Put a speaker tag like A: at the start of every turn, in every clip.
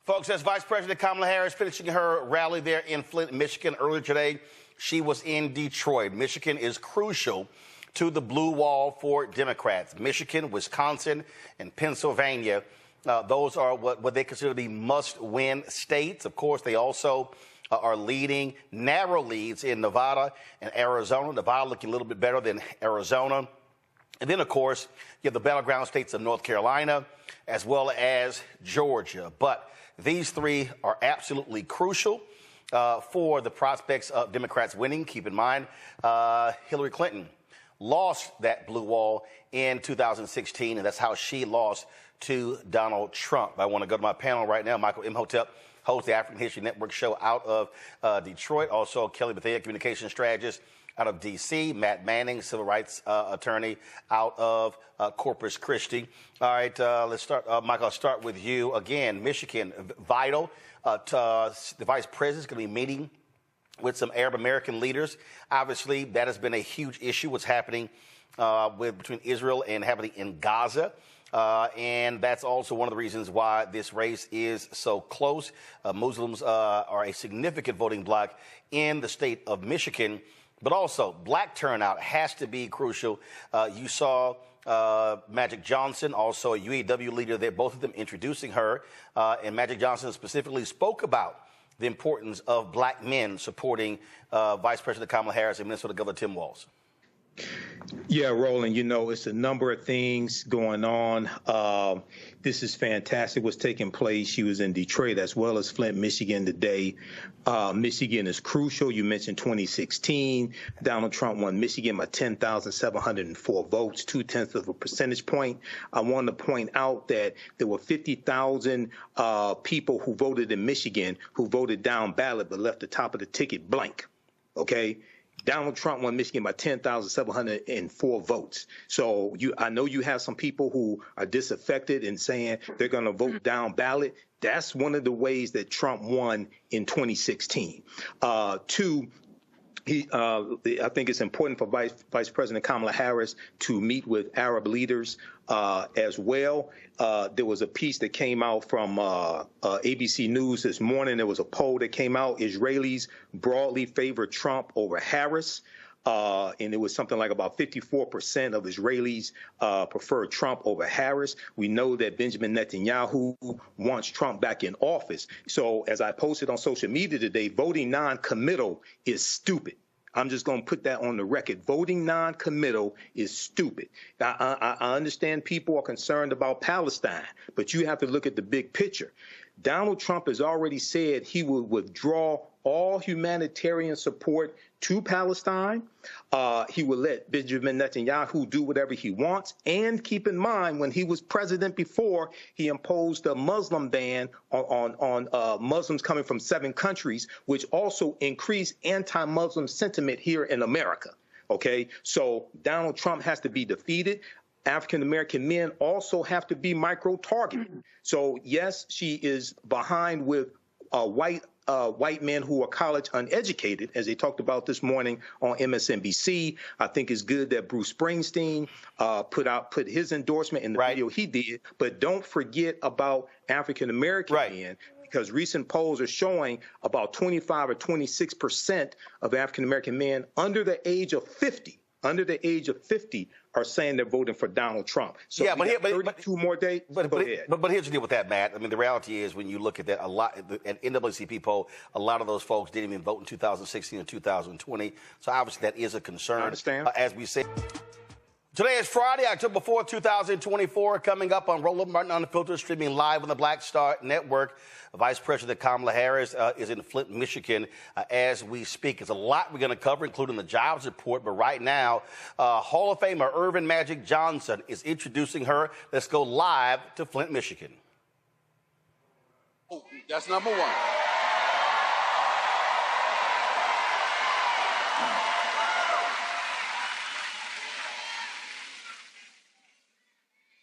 A: Folks, as Vice President Kamala Harris finishing her rally there in Flint, Michigan earlier today, she was in Detroit. Michigan is crucial to the blue wall for Democrats. Michigan, Wisconsin, and Pennsylvania, those are what they consider to be must-win states. Of course, they also are leading narrow leads in Nevada and Arizona. Nevada looking a little bit better than Arizona. And then, of course, you have the battleground states of North Carolina as well as Georgia. But these three are absolutely crucial for the prospects of Democrats winning. Keep in mind, Hillary Clinton lost that blue wall in 2016, and that's how she lost to Donald Trump. I want to go to my panel right now. Michael Imhotep hosts the African History Network show out of Detroit. Also, Kelly Bethea, communication strategist out of D.C., Matt Manning, civil rights attorney out of Corpus Christi. All right, let's start. Michael, I'll start with you. Again, Michigan, vital. The vice president is going to be meeting with some Arab American leaders. Obviously, that has been a huge issue, what's happening between Israel and happening in Gaza. And that's also one of the reasons why this race is so close. Muslims are a significant voting bloc in the state of Michigan. But also, black turnout has to be crucial. You saw Magic Johnson, also a UAW leader there, both of them introducing her. And Magic Johnson specifically spoke about the importance of black men supporting Vice President Kamala Harris and Minnesota Governor Tim Walz.
B: Yeah, Roland, you know, it's a number of things going on. This is fantastic what's taking place. She was in Detroit as well as Flint, Michigan today. Michigan is crucial. You mentioned 2016. Donald Trump won Michigan by 10,704 votes, 0.2 of a percentage point. I want to point out that there were 50,000 people who voted in Michigan who voted down ballot but left the top of the ticket blank. Okay? Donald Trump won Michigan by 10,704 votes. So I know you have some people who are disaffected and saying they're going to vote down ballot. That's one of the ways that Trump won in 2016. Two, I think it's important for Vice President Kamala Harris to meet with Arab leaders as well. There was a piece that came out from ABC News this morning. There was a poll that came out. Israelis broadly favor Trump over Harris. And it was something like about 54% of Israelis prefer Trump over Harris. We know that Benjamin Netanyahu wants Trump back in office. So as I posted on social media today, voting non-committal is stupid. I'm just going to put that on the record. Voting non-committal is stupid. I understand people are concerned about Palestine, but you have to look at the big picture. Donald Trump has already said he will withdraw all humanitarian support to Palestine. He will let Benjamin Netanyahu do whatever he wants. And keep in mind, when he was president before, he imposed a Muslim ban on Muslims coming from 7 countries, which also increased anti-Muslim sentiment here in America. Okay, so Donald Trump has to be defeated. African-American men also have to be micro-targeted. So, yes, she is behind with white men who are college uneducated, as they talked about this morning on MSNBC. I think it's good that Bruce Springsteen put his endorsement in the video he did. But don't forget about African-American men, because recent polls are showing about 25 or 26% of African-American men under the age of 50 are saying they're voting for Donald Trump. So yeah, but 32 more days. But
A: here's the deal with that, Matt. I mean, the reality is when you look at that, a lot at NAACP poll, a lot of those folks didn't even vote in 2016 and 2020. So obviously that is a concern.
B: I understand.
A: As we say. Today is Friday, October 4th, 2024. Coming up on Roland Martin Unfiltered, streaming live on the Black Star Network. Vice President Kamala Harris is in Flint, Michigan, as we speak. It's a lot we're going to cover, including the jobs report. But right now, Hall of Famer Irvin Magic Johnson is introducing her. Let's go live to Flint, Michigan.
C: Oh, that's number one.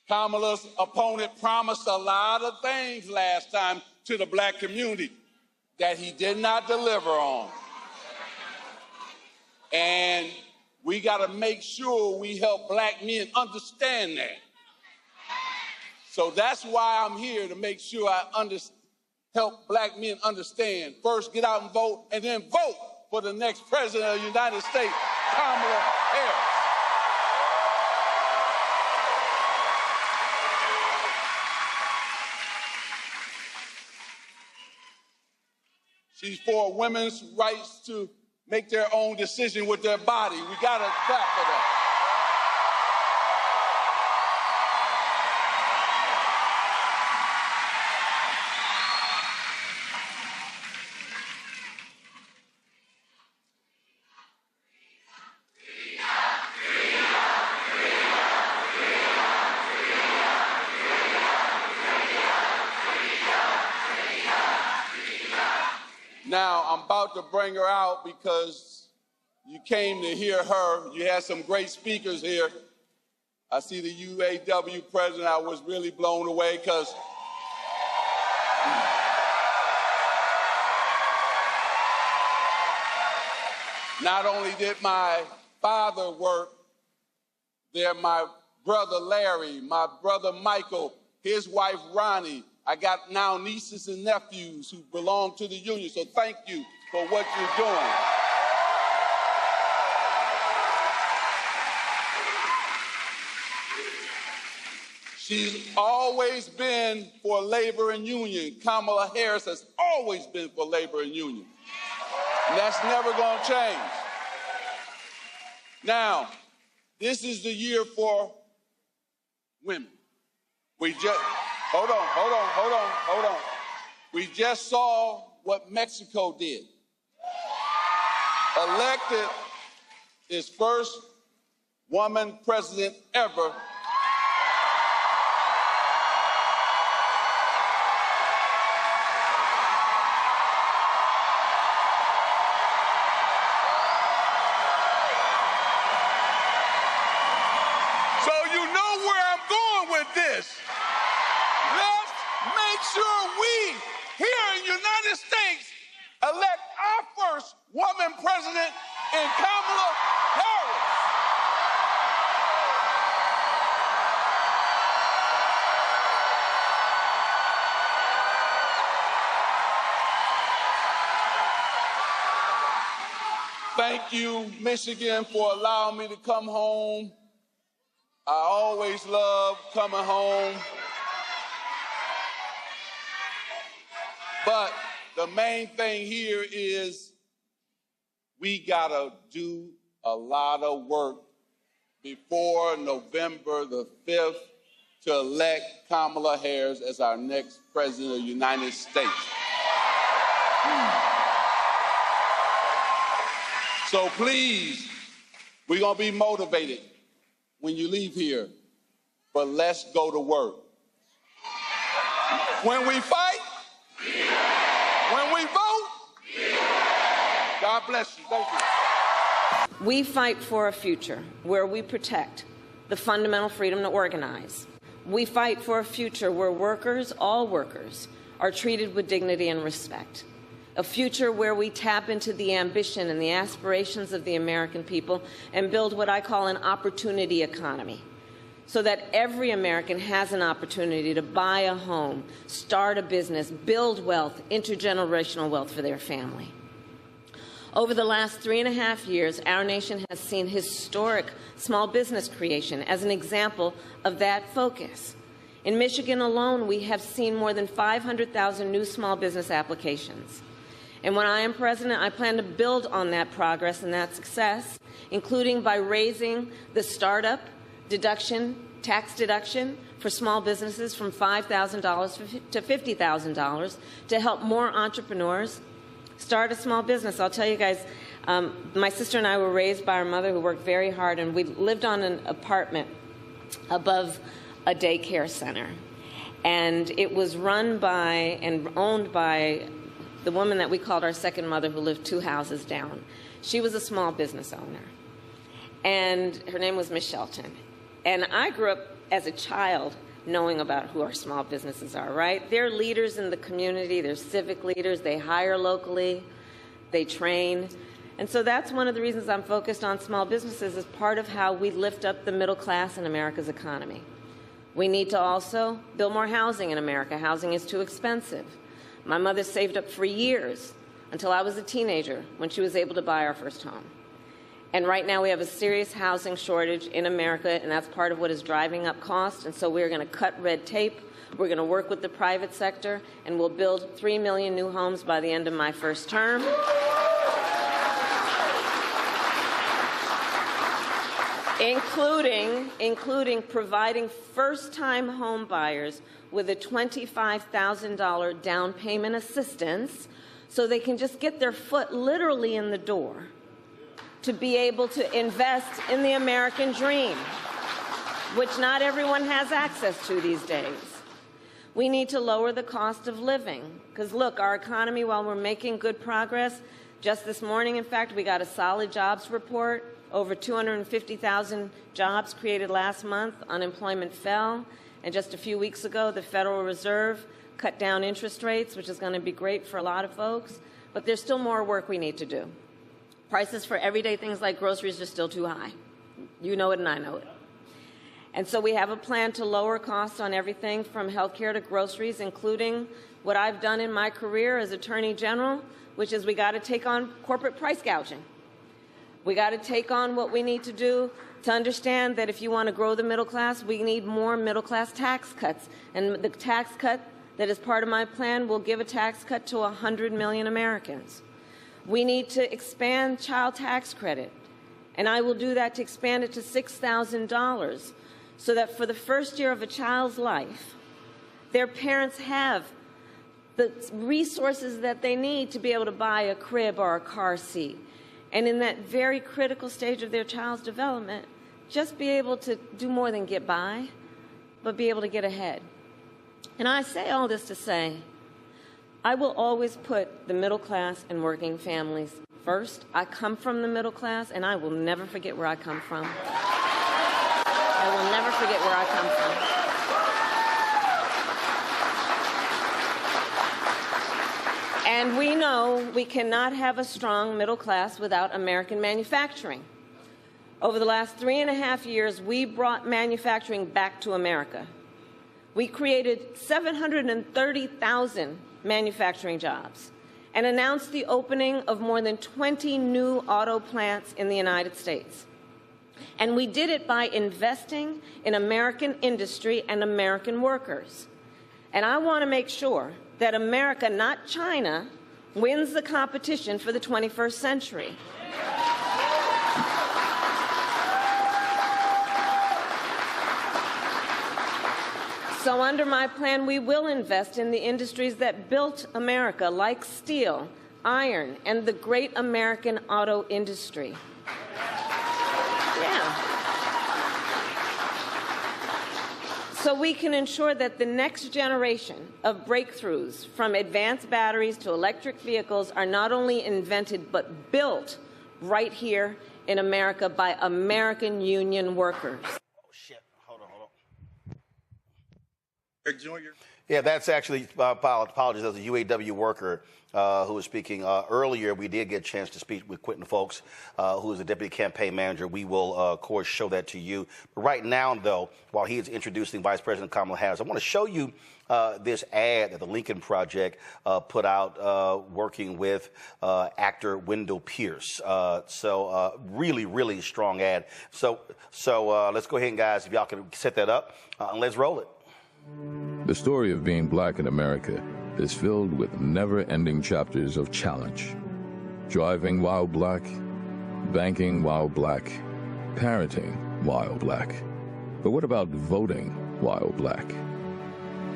C: Kamala's opponent promised a lot of things last time to the black community that he did not deliver on. And we got to make sure we help black men understand that. So that's why I'm here, to make sure I help black men understand. First, get out and vote, and then vote for the next president of the United States, Kamala Harris. She's for women's rights to make their own decision with their body. We got to clap for that. Now, I'm about to bring her out because you came to hear her. You had some great speakers here. I see the UAW president. I was really blown away because not only did my father work there, my brother Larry, my brother Michael, his wife Ronnie. I got now nieces and nephews who belong to the union, so thank you for what you're doing. She's always been for labor and union. Kamala Harris has always been for labor and union. And that's never going to change. Now, this is the year for women. Hold on. We just saw what Mexico did. Elected its first woman president ever. So you know where I'm going with this. Let's make sure we, here in the United States, elect our first woman president in Kamala Harris. Thank you, Michigan, for allowing me to come home. I always love coming home. But the main thing here is we gotta do a lot of work before November the 5th to elect Kamala Harris as our next president of the United States. So please, we're gonna be motivated when you leave here, but let's go to work. When we fight, when we vote, God bless you. Thank you.
D: We fight for a future where we protect the fundamental freedom to organize. We fight for a future where workers, all workers, are treated with dignity and respect. A future where we tap into the ambition and the aspirations of the American people and build what I call an opportunity economy, so that every American has an opportunity to buy a home, start a business, build wealth, intergenerational wealth for their family. Over the last 3.5 years, our nation has seen historic small business creation as an example of that focus. In Michigan alone, we have seen more than 500,000 new small business applications. And when I am president, I plan to build on that progress and that success, including by raising the startup deduction, tax deduction for small businesses from $5,000 to $50,000 to help more entrepreneurs start a small business. I'll tell you guys, my sister and I were raised by our mother who worked very hard, and we lived on an apartment above a daycare center. And it was run by and owned by the woman that we called our second mother, who lived 2 houses down. She was a small business owner, and her name was Miss Shelton. And I grew up as a child knowing about who our small businesses are, right? They're leaders in the community, they're civic leaders, they hire locally, they train. And so that's one of the reasons I'm focused on small businesses, as part of how we lift up the middle class in America's economy. We need to also build more housing in America. Housing is too expensive. My mother saved up for years until I was a teenager when she was able to buy our first home. And right now we have a serious housing shortage in America, and that's part of what is driving up costs. And so we're going to cut red tape. We're going to work with the private sector, and we'll build 3 million new homes by the end of my first term. Including providing first-time home buyers with a $25,000 down payment assistance so they can just get their foot literally in the door to be able to invest in the American dream, which not everyone has access to these days. We need to lower the cost of living because, look, our economy, while we're making good progress, just this morning, in fact, we got a solid jobs report. Over 250,000 jobs created last month. Unemployment fell. And just a few weeks ago, the Federal Reserve cut down interest rates, which is going to be great for a lot of folks. But there's still more work we need to do. Prices for everyday things like groceries are still too high. You know it and I know it. And so we have a plan to lower costs on everything from health care to groceries, including what I've done in my career as Attorney General, which is we got to take on corporate price gouging. We got to take on what we need to do to understand that if you want to grow the middle class, we need more middle-class tax cuts. And the tax cut that is part of my plan will give a tax cut to 100 million Americans. We need to expand child tax credit, and I will do that to expand it to $6,000 so that for the first year of a child's life, their parents have the resources that they need to be able to buy a crib or a car seat. And in that very critical stage of their child's development, just be able to do more than get by, but be able to get ahead. And I say all this to say, I will always put the middle class and working families first. I come from the middle class, and I will never forget where I come from. I will never forget where I come from. And we know we cannot have a strong middle class without American manufacturing. Over the last 3.5 years, we brought manufacturing back to America. We created 730,000 manufacturing jobs and announced the opening of more than 20 new auto plants in the United States. And we did it by investing in American industry and American workers. And I want to make sure that America, not China, wins the competition for the 21st century. So under my plan, we will invest in the industries that built America, like steel, iron, and the great American auto industry. So we can ensure that the next generation of breakthroughs, from advanced batteries to electric vehicles, are not only invented but built right here in America by American union workers.
A: Oh, shit. Hold on. Yeah, that's actually, apologies, that was a UAW worker who was speaking earlier. We did get a chance to speak with Quentin Folks, who is the deputy campaign manager. We will, of course, show that to you. But right now, though, while he is introducing Vice President Kamala Harris, I want to show you this ad that the Lincoln Project put out working with actor Wendell Pierce. Really, really strong ad. So let's go ahead, guys, if y'all can set that up, and let's roll it.
E: The story of being black in America is filled with never-ending chapters of challenge. Driving while black, banking while black, parenting while black. But what about voting while black?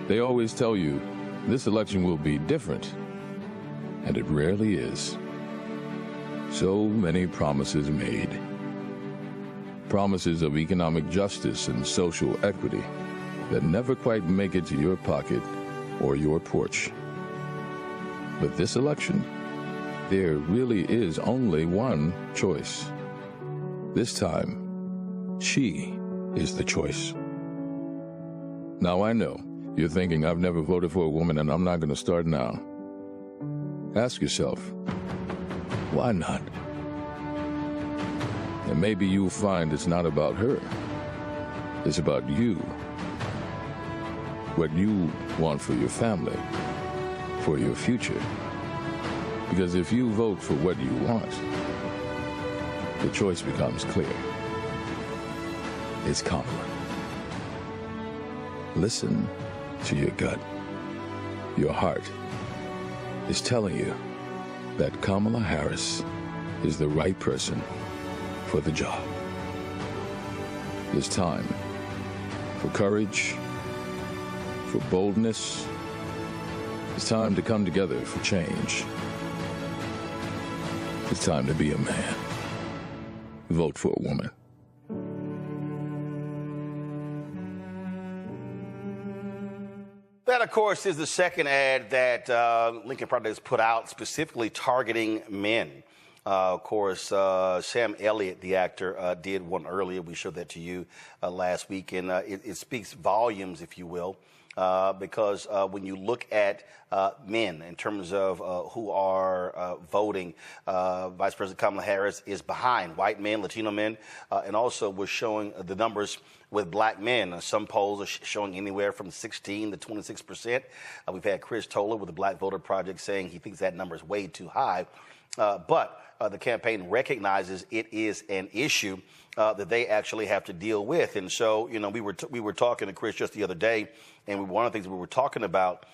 E: They always tell you this election will be different, and it rarely is. So many promises made. Promises of economic justice and social equity that never quite make it to your pocket or your porch. But this election, there really is only one choice. This time, she is the choice. Now I know, you're thinking I've never voted for a woman and I'm not going to start now. Ask yourself, why not? And maybe you'll find it's not about her. It's about you. What you want for your family, for your future. Because if you vote for what you want, the choice becomes clear. It's Kamala. Listen to your gut. Your heart is telling you that Kamala Harris is the right person for the job. It's time for courage, for boldness. It's time to come together for change. It's time to be a man. Vote for a woman.
A: That, of course, is the second ad that Lincoln Project has put out specifically targeting men. Of course, Sam Elliott, the actor, did one earlier. We showed that to you last week, and it speaks volumes, if you will, because when you look at men in terms of who are voting, Vice President Kamala Harris is behind white men, Latino men, and also we're showing the numbers with black men. Some polls are showing anywhere from 16 to 26%. We've had Chris Toller with the Black Voter Project saying he thinks that number is way too high. But the campaign recognizes it is an issue that they actually have to deal with. And so, you know, we were talking to Chris just the other day, and one of the things we were talking about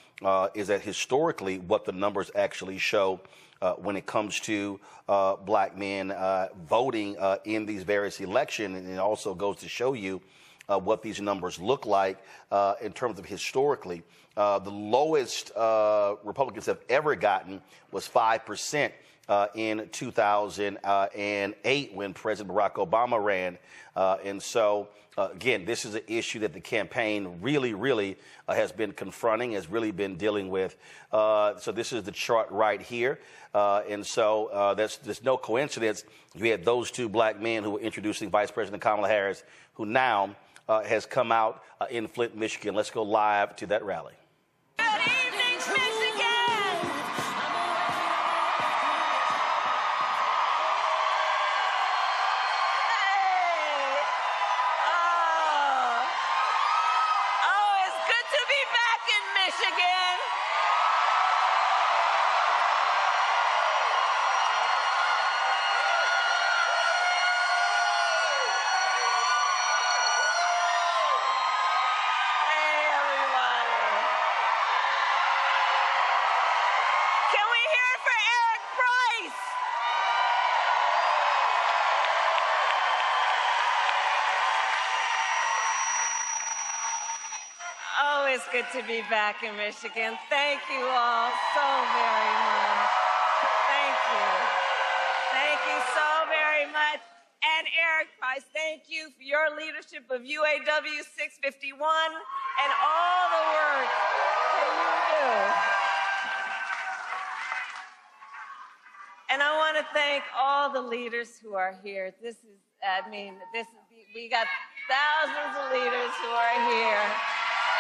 A: is that historically what the numbers actually show when it comes to black men voting in these various elections. And it also goes to show you what these numbers look like in terms of historically. The lowest Republicans have ever gotten was 5% in 2008 when President Barack Obama ran. And so, again, this is an issue that the campaign really has been confronting, has really been dealing with. So this is the chart right here. And so there's no coincidence. We had those two black men who were introducing Vice President Kamala Harris, who now has come out in Flint, Michigan. Let's go live to that rally.
F: Good evening, Michigan! Hey! Oh, it's good to be back in Michigan. Oh, it's good to be back in Michigan. Thank you all so very much. Thank you. Thank you so very much. And Eric Price, thank you for your leadership of UAW 651 and all the work that you do. And I want to thank all the leaders who are here. We got thousands of leaders who are here.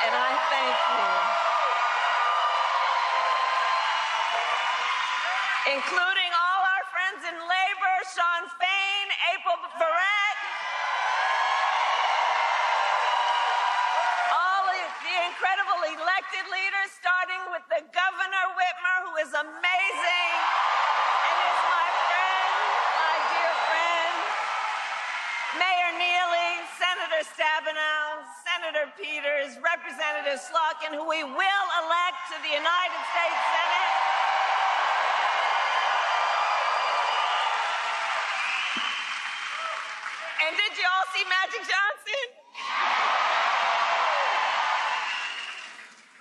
F: And I thank you. Including all our friends in labor, Sean Fain, April Barrett, all of the incredible elected leaders, starting with the Governor Whitmer, who is amazing, and is my friend, my dear friend, Mayor Neely, Senator Stabenow, Senator Peters, Representative Slotkin, who we will elect to the United States Senate. And did you all see Magic Johnson?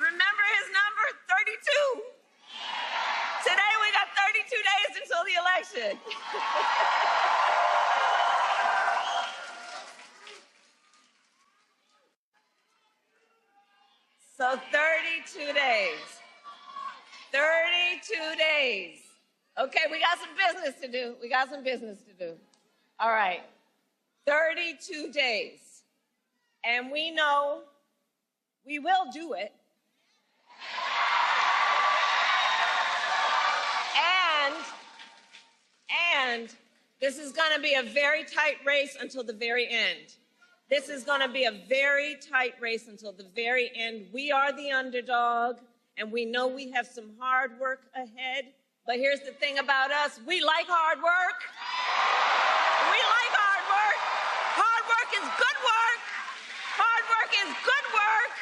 F: Remember his number? 32. Today we got 32 days until the election. So 32 days. 32 days. Okay, we got some business to do. All right. 32 days. And we know we will do it. And this is going to be a very tight race until the very end. This is going to be a very tight race until the very end. We are the underdog,
D: and we know we have some hard work ahead. But here's the thing about us. We like hard work. We like hard work. Hard work is good work. Hard work is good work.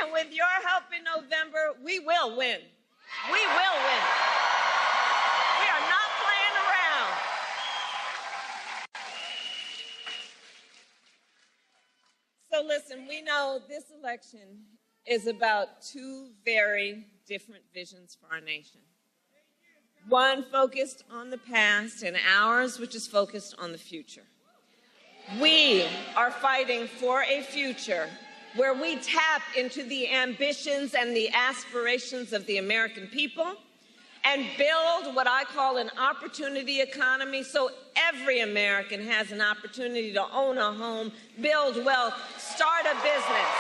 D: And with your help in November, we will win. We will win. We are not playing around. So listen, we know this election is about two very different visions for our nation. One focused on the past, and ours, which is focused on the future. We are fighting for a future where we tap into the ambitions and the aspirations of the American people and build what I call an opportunity economy, so every American has an opportunity to own a home, build wealth, start a business.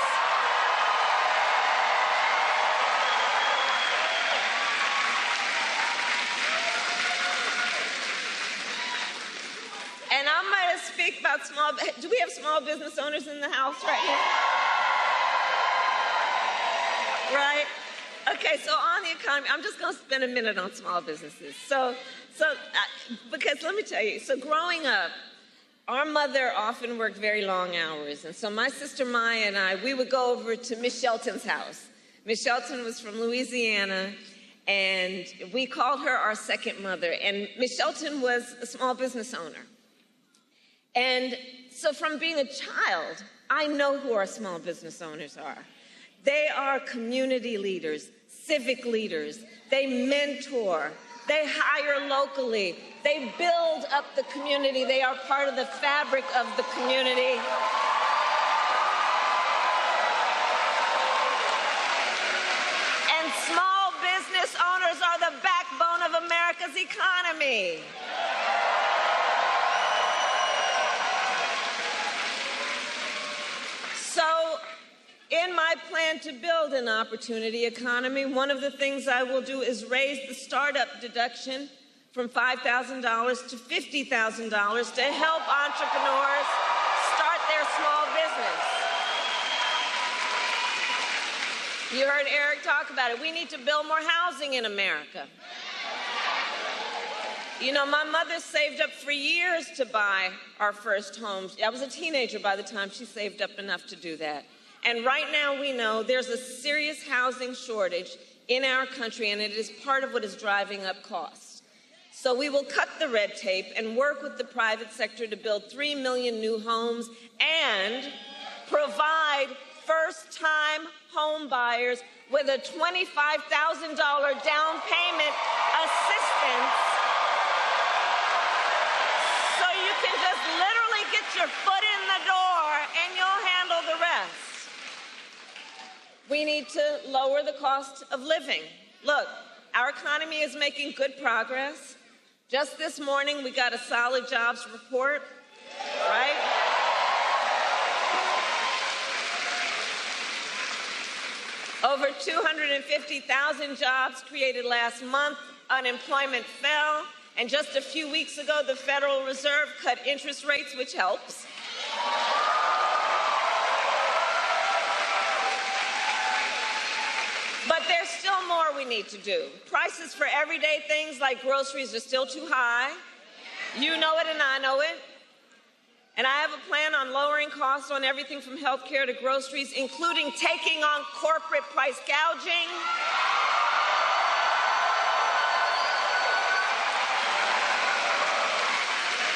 D: And I'm going to speak about do we have small business owners in the house right now? Right? Okay, so on the economy, I'm just going to spend a minute on small businesses. Because let me tell you, so growing up, our mother often worked very long hours. And so my sister Maya and I, we would go over to Miss Shelton's house. Miss Shelton was from Louisiana, and we called her our second mother. And Miss Shelton was a small business owner. And so from being a child, I know who our small business owners are. They are community leaders, civic leaders. They mentor. They hire locally. They build up the community. They are part of the fabric of the community. And small business owners are the backbone of America's economy. So, in my plan to build an opportunity economy, one of the things I will do is raise the startup deduction from $5,000 to $50,000 to help entrepreneurs start their small business. You heard Eric talk about it. We need to build more housing in America. You know, my mother saved up for years to buy our first home. I was a teenager by the time she saved up enough to do that. And right now we know there's a serious housing shortage in our country, and it is part of what is driving up costs. So we will cut the red tape and work with the private sector to build 3 million new homes and provide first-time home buyers with a $25,000 down payment assistance, so you can just literally get your foot in the door and you'll handle the rest. We need to lower the cost of living. Look, our economy is making good progress. Just this morning, we got a solid jobs report, right? Over 250,000 jobs created last month. Unemployment fell. And just a few weeks ago, the Federal Reserve cut interest rates, which helps. But there's still more we need to do. Prices for everyday things like groceries are still too high. You know it and I know it. And I have a plan on lowering costs on everything from health care to groceries, including taking on corporate price gouging.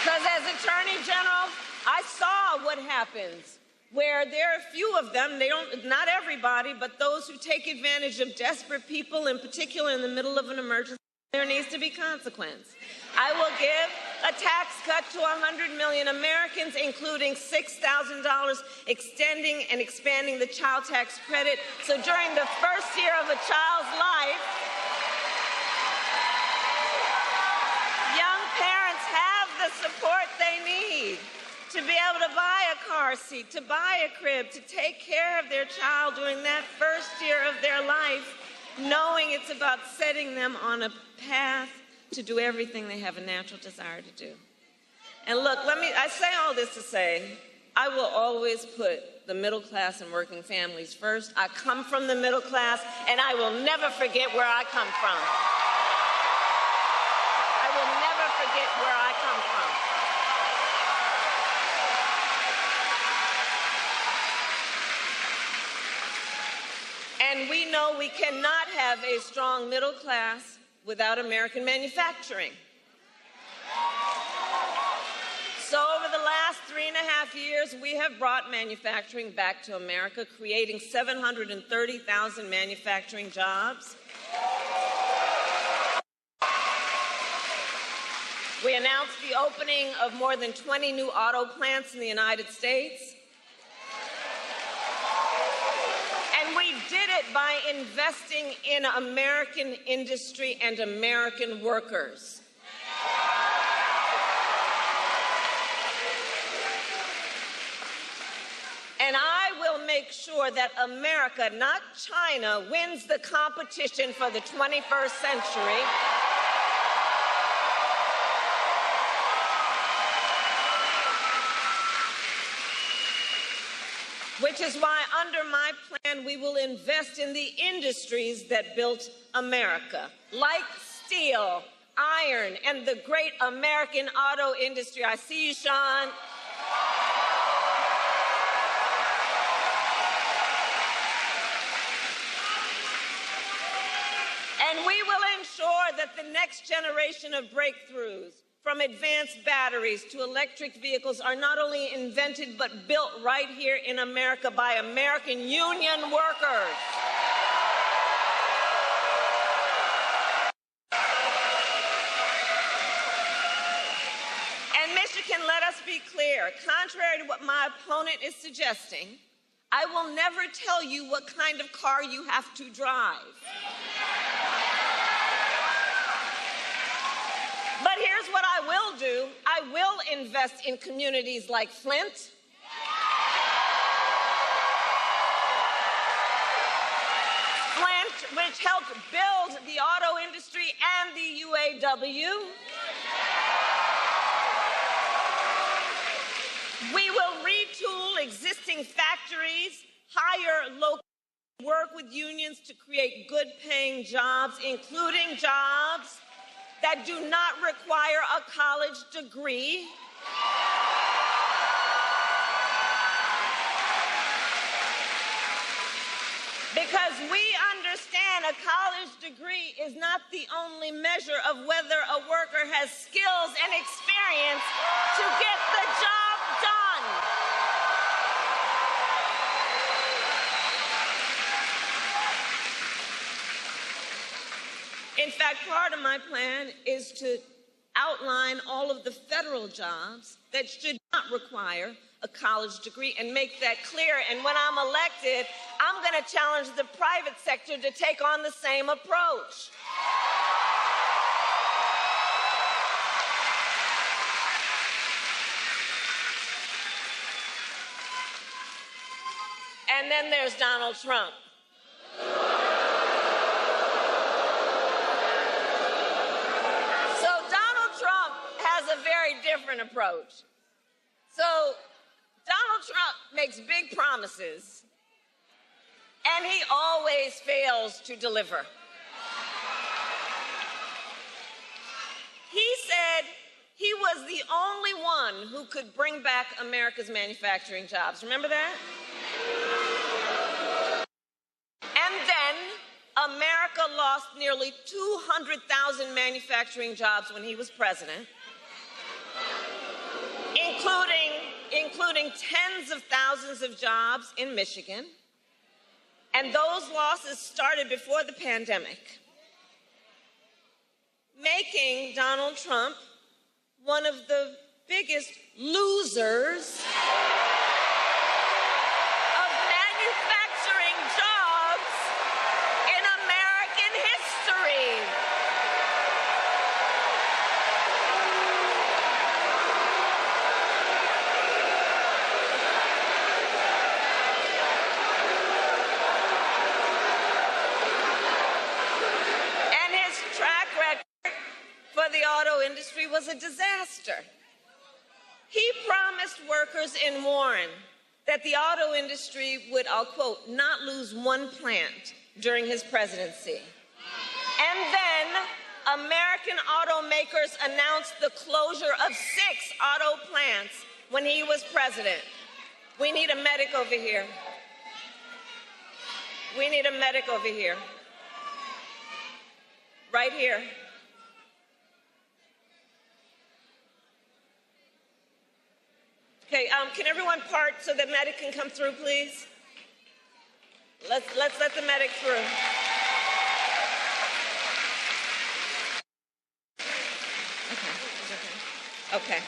D: Because as Attorney General, I saw what happens where there are a few of them, not everybody, but those who take advantage of desperate people, in particular in the middle of an emergency. There needs to be consequence. I will give a tax cut to 100 million Americans, including $6,000, extending and expanding the child tax credit. So during the first year of a child's life, young parents have the support they need to be able to buy a car seat, to buy a crib, to take care of their child during that first year of their life, knowing it's about setting them on a path to do everything they have a natural desire to do. And look, I say all this to say, I will always put the middle class and working families first. I come from the middle class, and I will never forget where I come from. I will never forget where I come from. And we know we cannot have a strong middle class without American manufacturing. So over the last 3.5 years, we have brought manufacturing back to America, creating 730,000 manufacturing jobs. We announced the opening of more than 20 new auto plants in the United States. And we did it by investing in American industry and American workers. And I will make sure that America, not China, wins the competition for the 21st century. Which is why, under my plan, we will invest in the industries that built America, like steel, iron, and the great American auto industry. I see you, Sean. And we will ensure that the next generation of breakthroughs, from advanced batteries to electric vehicles, are not only invented but built right here in America by American union workers. And Michigan, let us be clear, contrary to what my opponent is suggesting, I will never tell you what kind of car you have to drive. But here's what I will do. I will invest in communities like Flint. Flint, which helped build the auto industry and the UAW. We will retool existing factories, hire local, work with unions to create good-paying jobs, including jobs that do not require a college degree. Because we understand a college degree is not the only measure of whether a worker has skills and experience to get the job done. In fact, part of my plan is to outline all of the federal jobs that should not require a college degree and make that clear. And when I'm elected, I'm going to challenge the private sector to take on the same approach. And then there's Donald Trump. Different approach. So Donald Trump makes big promises, and he always fails to deliver. He said he was the only one who could bring back America's manufacturing jobs. Remember that? And then America lost nearly 200,000 manufacturing jobs when he was president. Including tens of thousands of jobs in Michigan. And those losses started before the pandemic, making Donald Trump one of the biggest losers of manufacturing jobs in American history. The auto industry was a disaster. He promised workers in Warren that the auto industry would, I'll quote, not lose one plant during his presidency. And then American automakers announced the closure of 6 auto plants when he was president. We need a medic over here. We need a medic over here. Right here. Okay, can everyone part so the medic can come through, please? Let's let the medic through. Okay.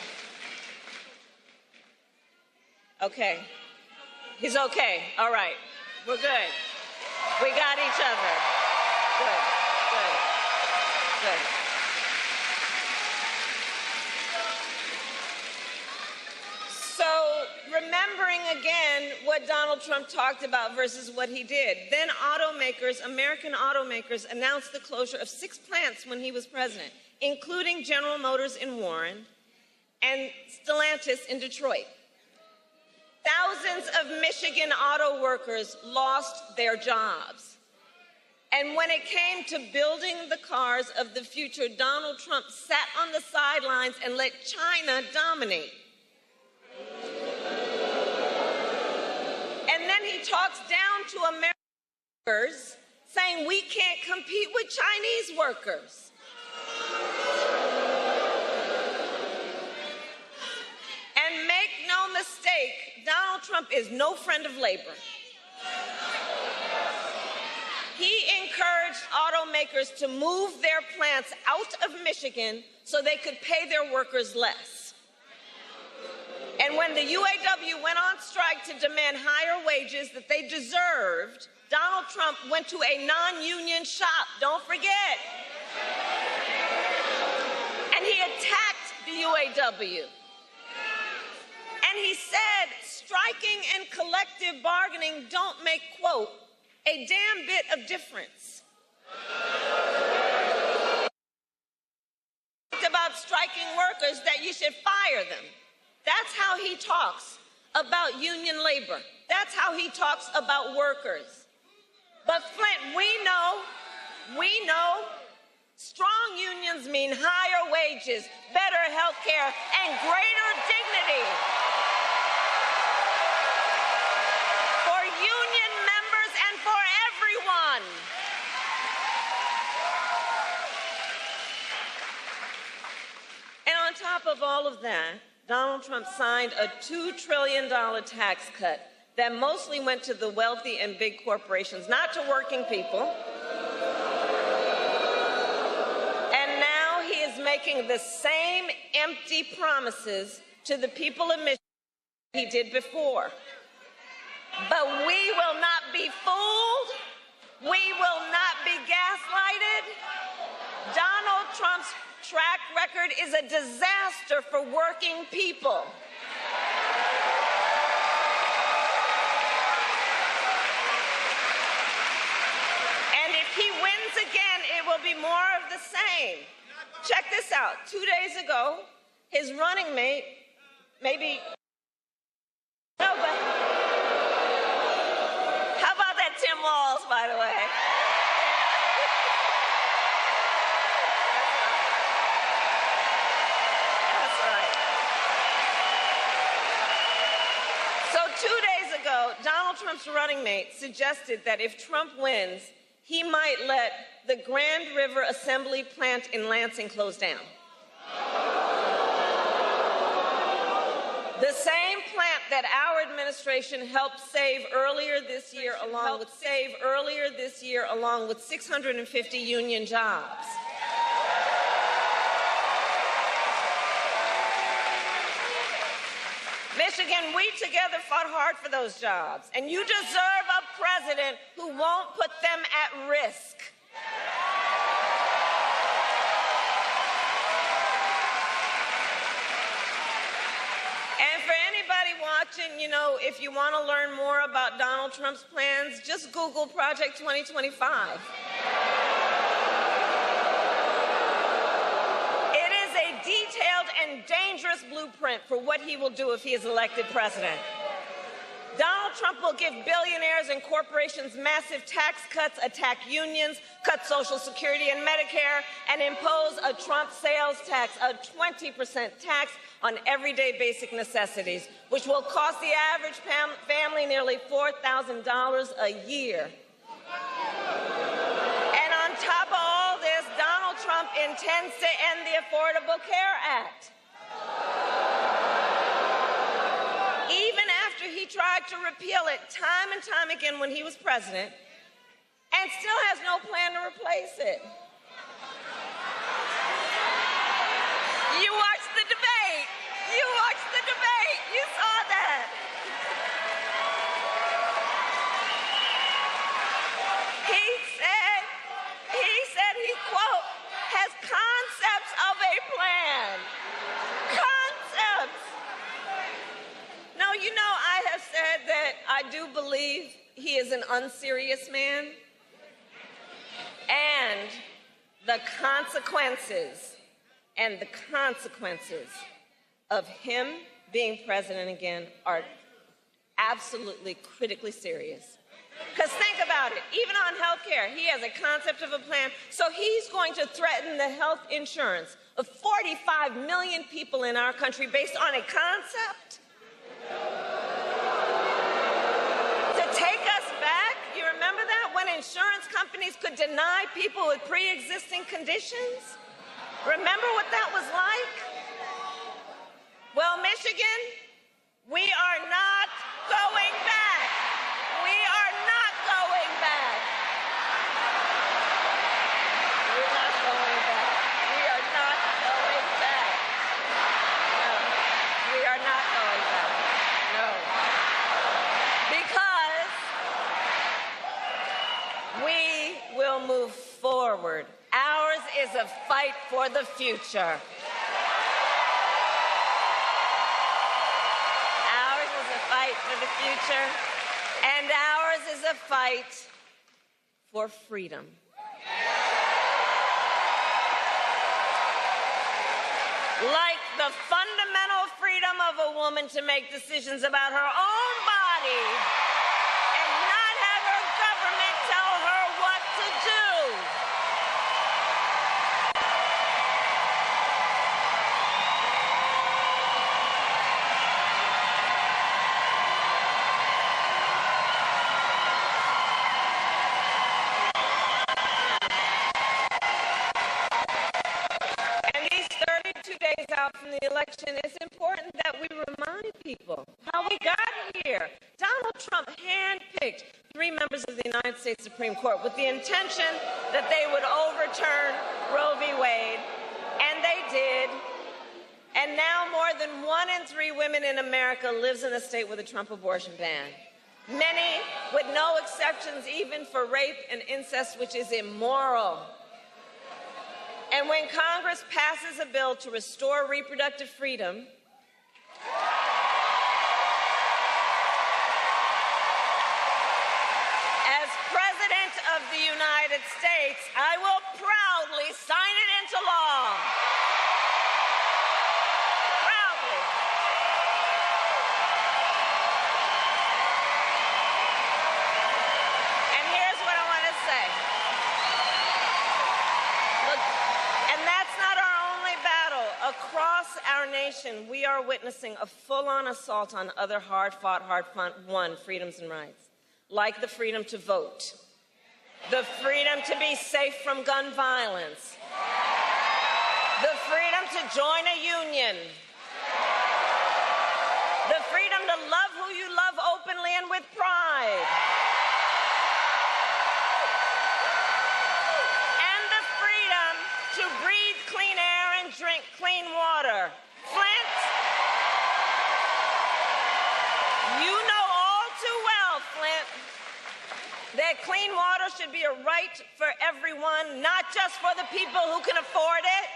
D: Okay. He's okay. All right. We're good. We got each other. Good. Good. Good. So, remembering again what Donald Trump talked about versus what he did, then automakers, American automakers, announced the closure of 6 plants when he was president, including General Motors in Warren and Stellantis in Detroit. Thousands of Michigan auto workers lost their jobs. And when it came to building the cars of the future, Donald Trump sat on the sidelines and let China dominate. And then he talks down to American workers, saying we can't compete with Chinese workers. And make no mistake, Donald Trump is no friend of labor. He encouraged automakers to move their plants out of Michigan so they could pay their workers less. And when the UAW went on strike to demand higher wages that they deserved, Donald Trump went to a non-union shop, don't forget. And he attacked the UAW. And he said, striking and collective bargaining don't make, quote, a damn bit of difference. About striking workers that you should fire them. That's how he talks about union labor. That's how he talks about workers. But Flint, we know strong unions mean higher wages, better health care, and greater dignity for union members and for everyone. And on top of all of that, Donald Trump signed a $2 trillion tax cut that mostly went to the wealthy and big corporations, not to working people. And now he is making the same empty promises to the people of Michigan he did before. But we will not be fooled. We will not be gaslighted. Donald Trump's track record is a disaster for working people. And if he wins again, it will be more of the same. Check this out. 2 days ago, his running mate, how about that Tim Walz, by the way? So 2 days ago, Donald Trump's running mate suggested that if Trump wins, he might let the Grand River Assembly plant in Lansing close down. The same plant that our administration helped save earlier this year along with 650 union jobs. Michigan, we together fought hard for those jobs, and you deserve a president who won't put them at risk. And for anybody watching, if you want to learn more about Donald Trump's plans, just Google Project 2025. It is a detailed and and dangerous blueprint for what he will do if he is elected president. Donald Trump will give billionaires and corporations massive tax cuts, attack unions, cut Social Security and Medicare, and impose a Trump sales tax, a 20% tax on everyday basic necessities, which will cost the average family nearly $4,000 a year. And on top of all this, Donald Trump intends to end the Affordable Care Act. Even after he tried to repeal it time and time again when he was president, and still has no plan to replace it. You watched the debate. You watched the debate. You saw that. He said he, quote, has concepts of a plan. Concepts. No, you know, I have said that I do believe he is an unserious man. And the consequences of him being president again are absolutely critically serious. Because think about it, even on health care, he has a concept of a plan. So he's going to threaten the health insurance of 45 million people in our country based on a concept? To take us back, you remember that? When insurance companies could deny people with pre-existing conditions? Remember what that was like? Well, Michigan, we are not going back. We are not going back. We're not going back. We are not going back. No, we are not going back. No. Because we will move forward. Ours is a fight for the future. Ours is a fight for the future, and ours is a fight for freedom. Like the fundamental freedom of a woman to make decisions about her own body and not have her government tell her what to do. Out from the election, it's important that we remind people how we got here. Donald Trump handpicked 3 members of the United States Supreme Court with the intention that they would overturn Roe v. Wade, and they did. And now more than 1 in 3 women in America lives in a state with a Trump abortion ban. Many with no exceptions, even for rape and incest, which is immoral. And when Congress passes a bill to restore reproductive freedom, as President of the United States, I will proudly sign it into law. Proudly. And here's what I want to say. Across our nation, we are witnessing a full-on assault on other hard-fought, hard-won freedoms and rights, like the freedom to vote, the freedom to be safe from gun violence, the freedom to join a union, the freedom to love who you love openly and with pride, and the freedom to breathe clean air and drink clean water. Flint, you know all too well, Flint, that clean water should be a right for everyone, not just for the people who can afford it.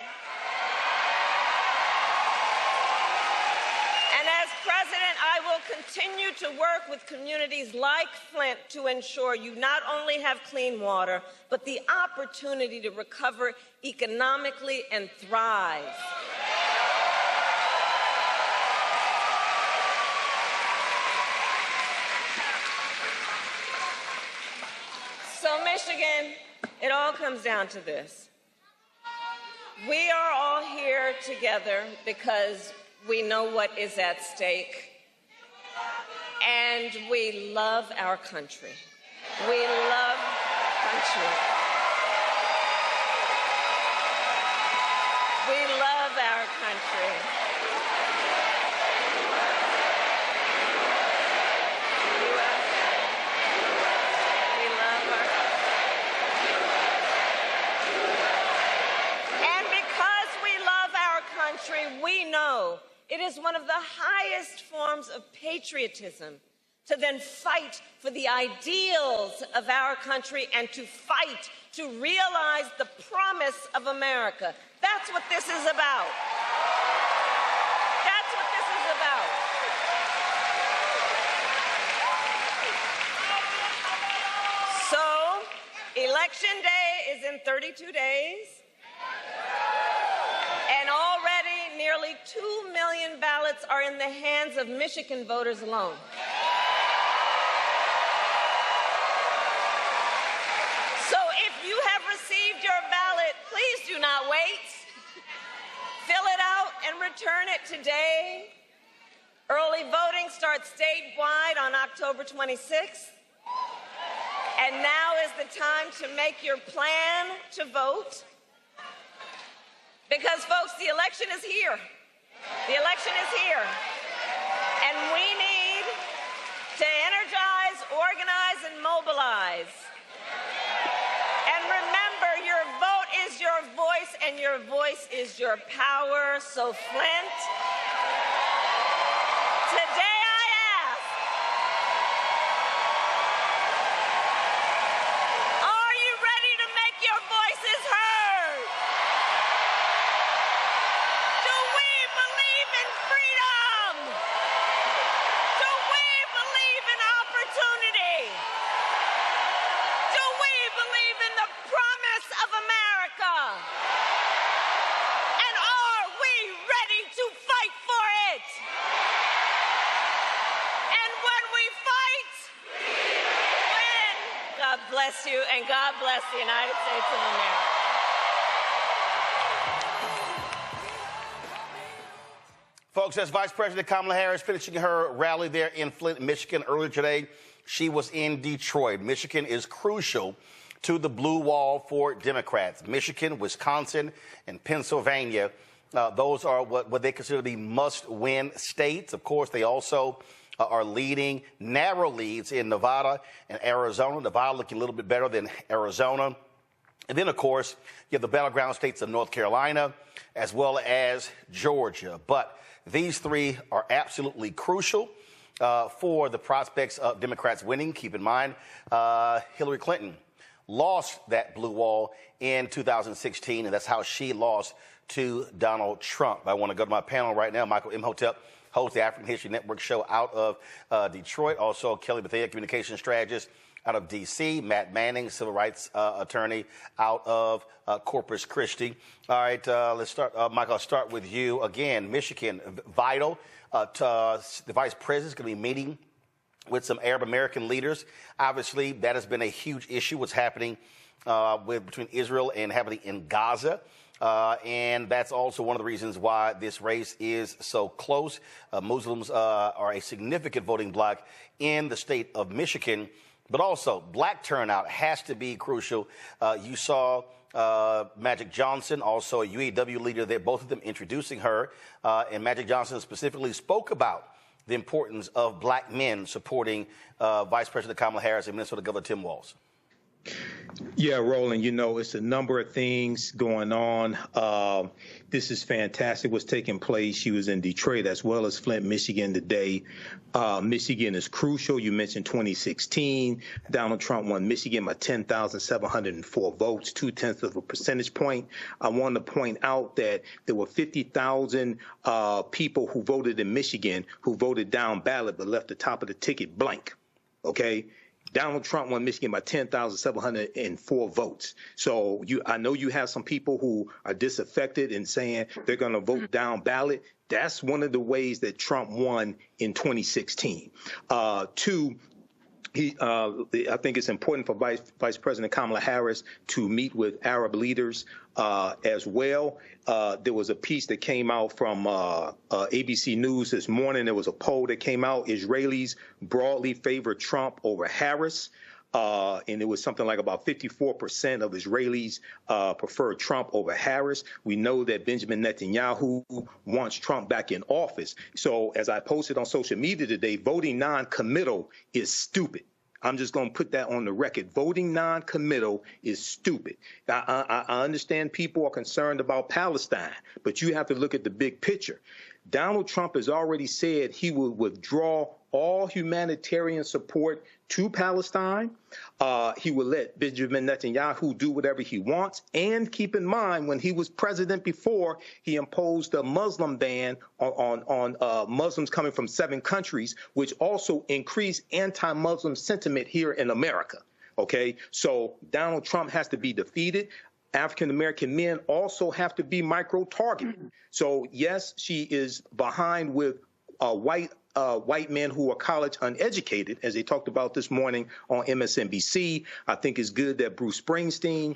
D: And as president, I will continue to work with communities like Flint to ensure you not only have clean water, but the opportunity to recover economically and thrive. Michigan, it all comes down to this. We are all here together because we know what is at stake, and we love our country. We love country. We love our country. We love our And because we love our country, we know it is one of the highest forms of patriotism to then fight for the ideals of our country and to fight to realize the promise of America. That's what this is about. That's what this is about. So, Election Day is in 32 days, and already nearly 2 million ballots are in the hands of Michigan voters alone. So if you have received your ballot, please do not wait. Fill it out and return it today. Early voting starts statewide on October 26th. And now is the time to make your plan to vote. Because, folks, the election is here. The election is here. And we need to energize, organize, and mobilize. And remember, your vote is your voice, and your voice is your power. So, Flint, today I ask, are you ready to make your voices heard? Do we believe in freedom? Do we believe in opportunity? Do we believe in the promise of America? And are we ready to fight for it? And when we fight, we win. God bless you, and God bless the United States of America.
A: Folks, that's Vice President Kamala Harris finishing her rally there in Flint, Michigan earlier today. She was in Detroit. Michigan is crucial to the blue wall for Democrats. Michigan, Wisconsin, and Pennsylvania, those are what they consider to be must-win states. Of course, they also are leading narrow leads in Nevada and Arizona. Nevada looking a little bit better than Arizona. And then, of course, you have the battleground states of North Carolina as well as Georgia. But these three are absolutely crucial for the prospects of Democrats winning. Keep in mind, Hillary Clinton lost that blue wall in 2016, and that's how she lost to Donald Trump. I want to go to my panel right now. Michael Imhotep hosts the African History Network show out of Detroit. Also, Kelly Bethea, communication strategist out of D.C. Matt Manning, civil rights attorney out of Corpus Christi. All right, let's start. Michael, I'll start with you. Again, Michigan, vital. The vice president is going to be meeting with some Arab American leaders. Obviously, that has been a huge issue, what's happening between Israel and happening in Gaza. And that's also one of the reasons why this race is so close. Muslims are a significant voting bloc in the state of Michigan. But also, black turnout has to be crucial. You saw Magic Johnson, also a UAW leader there, both of them introducing her. And Magic Johnson specifically spoke about the importance of black men supporting Vice President Kamala Harris and Minnesota Governor Tim Walz.
B: Yeah, Roland, you know, it's a number of things going on. This is fantastic what's taking place. She was in Detroit as well as Flint, Michigan today. Michigan is crucial. You mentioned 2016. Donald Trump won Michigan by 10,704 votes, 0.2 of a percentage point. I want to point out that there were 50,000 people who voted in Michigan who voted down ballot but left the top of the ticket blank. Okay? Donald Trump won Michigan by 10,704 votes. So I know you have some people who are disaffected and saying they're going to vote down ballot. That's one of the ways that Trump won in 2016. Two, I think it's important for Vice President Kamala Harris to meet with Arab leaders as well. There was a piece that came out from ABC News this morning. There was a poll that came out. Israelis broadly favor Trump over Harris. And it was something like about 54% of Israelis prefer Trump over Harris. We know that Benjamin Netanyahu wants Trump back in office. So as I posted on social media today, voting non-committal is stupid. I'm just going to put that on the record. Voting non-committal is stupid. I understand people are concerned about Palestine, but you have to look at the big picture. Donald Trump has already said he will withdraw all humanitarian support to Palestine. He will let Benjamin Netanyahu do whatever he wants. And keep in mind, when he was president before, he imposed a Muslim ban on Muslims coming from 7 countries, which also increased anti-Muslim sentiment here in America. Okay, so Donald Trump has to be defeated. African-American men also have to be micro-targeted. So, yes, she is behind with white men who are college uneducated, as they talked about this morning on MSNBC. I think it's good that Bruce Springsteen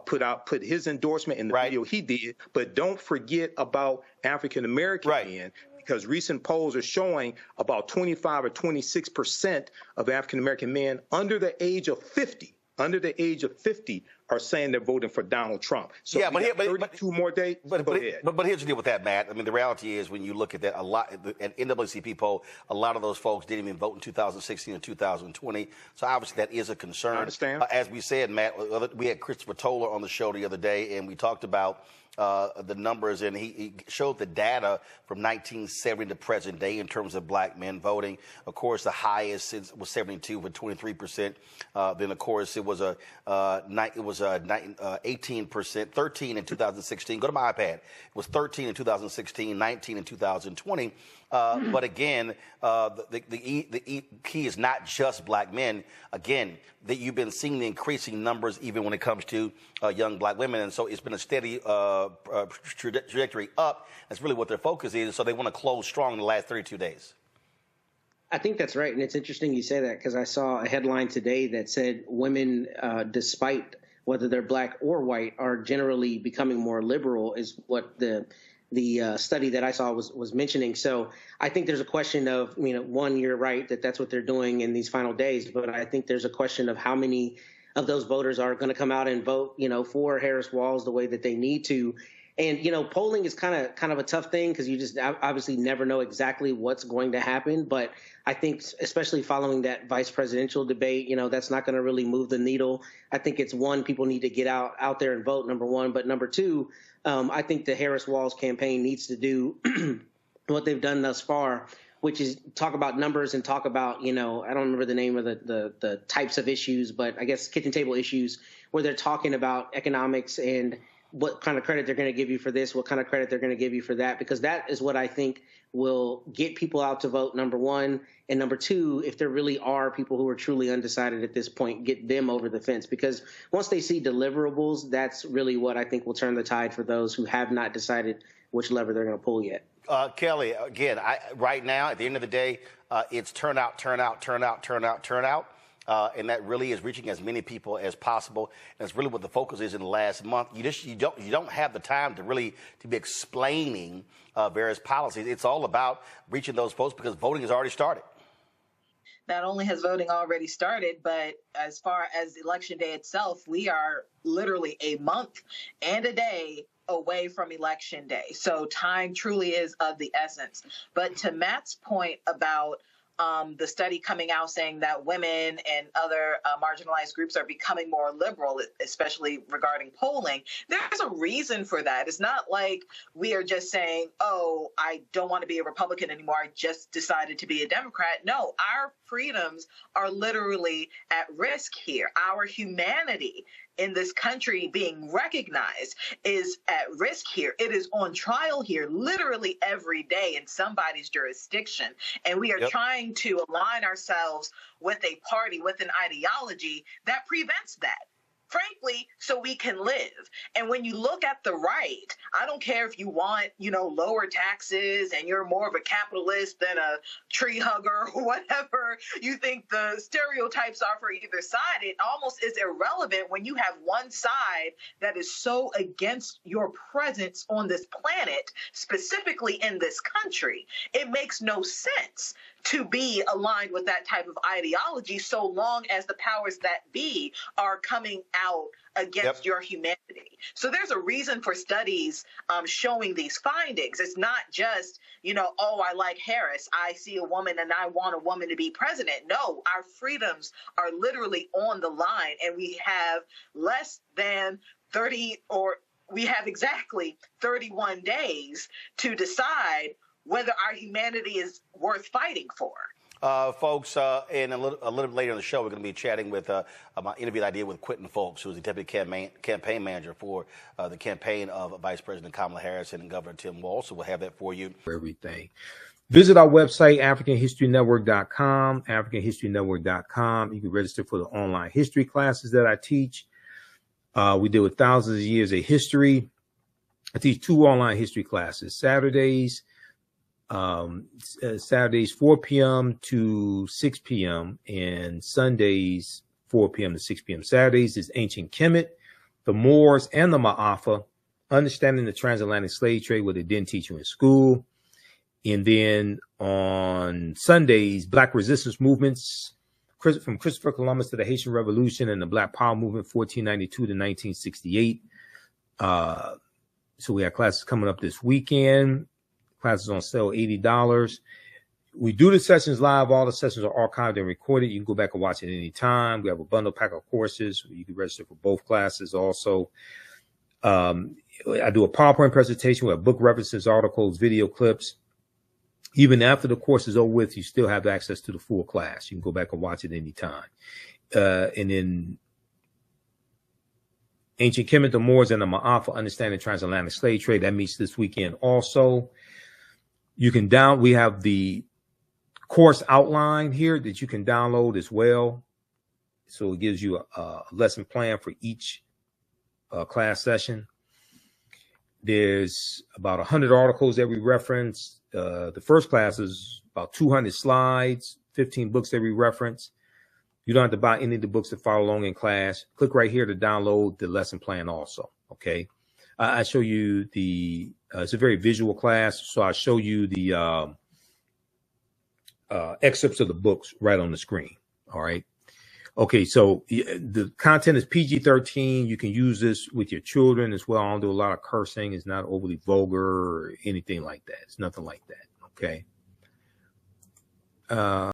B: put his endorsement in the video he did. But don't forget about African-American men, because recent polls are showing about 25 or 26% of African-American men under the age of 50 are saying they're voting for Donald Trump. So yeah, but 32 more days.
A: But here's the deal with that, Matt. I mean, the reality is when you look at that, a lot at NAACP poll, a lot of those folks didn't even vote in 2016 and 2020. So obviously that is a concern.
B: I understand.
A: As we said, Matt, we had Christopher Toller on the show the other day, and we talked about the numbers, and he showed the data from 1970 to present day in terms of black men voting. Of course, the highest was 72 with 23%. Then, of course, it was 18%, 13 in 2016. Go to my iPad. It was 13 in 2016, 19 in 2020. But again, the key is not just black men. Again, that you've been seeing the increasing numbers even when it comes to young black women. And so it's been a steady trajectory up. That's really what their focus is. So they want to close strong in the last 32 days.
G: I think that's right. And it's interesting you say that, because I saw a headline today that said women, despite whether they're black or white, are generally becoming more liberal, is what the study that I saw was mentioning. So I think there's a question of, one, you're right that that's what they're doing in these final days, but I think there's a question of how many of those voters are going to come out and vote, for Harris Walls the way that they need to. And, polling is kind of a tough thing, because you just obviously never know exactly what's going to happen. But I think especially following that vice presidential debate, that's not going to really move the needle. I think it's one, people need to get out there and vote, number one. But number two, I think the Harris Walls campaign needs to do what they've done thus far, which is talk about numbers and talk about, I don't remember the name of the types of issues, but I guess kitchen table issues, where they're talking about economics and what kind of credit they're going to give you for this, what kind of credit they're going to give you for that, because that is what I think will get people out to vote, number one. And number two, if there really are people who are truly undecided at this point, get them over the fence, because once they see deliverables, that's really what I think will turn the tide for those who have not decided which lever they're going to pull yet.
A: Kelly, again, right now, at the end of the day, it's turnout. And that really is reaching as many people as possible. And it's really what the focus is in the last month. You don't have the time to be explaining various policies. It's all about reaching those folks, because voting has already started.
H: Not only has voting already started, but as far as Election Day itself, we are literally a month and a day away from Election Day. So time truly is of the essence. But to Matt's point about the study coming out saying that women and other marginalized groups are becoming more liberal, especially regarding polling, there's a reason for that. It's not like we are just saying, oh, I don't want to be a Republican anymore, I just decided to be a Democrat. No, our freedoms are literally at risk here. Our humanity in this country being recognized is at risk here. It is on trial here literally every day in somebody's jurisdiction. And we are trying to align ourselves with a party, with an ideology that prevents that. frankly, so we can live. And when you look at the right, I don't care if you want, lower taxes and you're more of a capitalist than a tree hugger or whatever you think the stereotypes are for either side. It almost is irrelevant when you have one side that is so against your presence on this planet, specifically in this country. It makes no sense to be aligned with that type of ideology so long as the powers that be are coming out against your humanity. So there's a reason for studies showing these findings. It's not just, oh, I like Harris. I see a woman and I want a woman to be president. No, our freedoms are literally on the line, and we have less than 30, or we have exactly 31 days to decide whether our humanity is worth fighting for.
A: Folks, and a little bit later in the show, we're going to be chatting with my interview I did with Quentin Folks, who's the deputy campaign manager for the campaign of Vice President Kamala Harris and Governor Tim Walz. So we'll have that for you.
I: For everything. Visit our website, AfricanHistoryNetwork.com, AfricanHistoryNetwork.com. You can register for the online history classes that I teach. We deal with thousands of years of history. I teach 2 online history classes, Saturdays 4 p.m. to 6 p.m. and Sundays 4 p.m. to 6 p.m. Saturdays is Ancient Kemet, the Moors, and the Ma'afa, understanding the transatlantic slave trade, what they didn't teach you in school. And then on Sundays, Black resistance movements, from Christopher Columbus to the Haitian Revolution and the Black Power movement, 1492 to 1968. So we have classes coming up this weekend. Classes on sale, $80. We do the sessions live. All the sessions are archived and recorded. You can go back and watch it any time. We have a bundle pack of courses. You can register for both classes also. I do a PowerPoint presentation. We have book references, articles, video clips. Even after the course is over with, you still have access to the full class. You can go back and watch it anytime. And then Ancient Kemet, the Moors, and the Ma'afa, understanding transatlantic slave trade. That meets this weekend also. You can we have the course outline here that you can download as well. So it gives you a lesson plan for each class session. There's about 100 articles that we reference. The first class is about 200 slides, 15 books that we reference. You don't have to buy any of the books to follow along in class. Click right here to download the lesson plan also, okay? I show you it's a very visual class, so I show you the excerpts of the books right on the screen, all right? Okay, so the content is PG-13. You can use this with your children as well. I don't do a lot of cursing. It's not overly vulgar or anything like that. It's nothing like that, okay?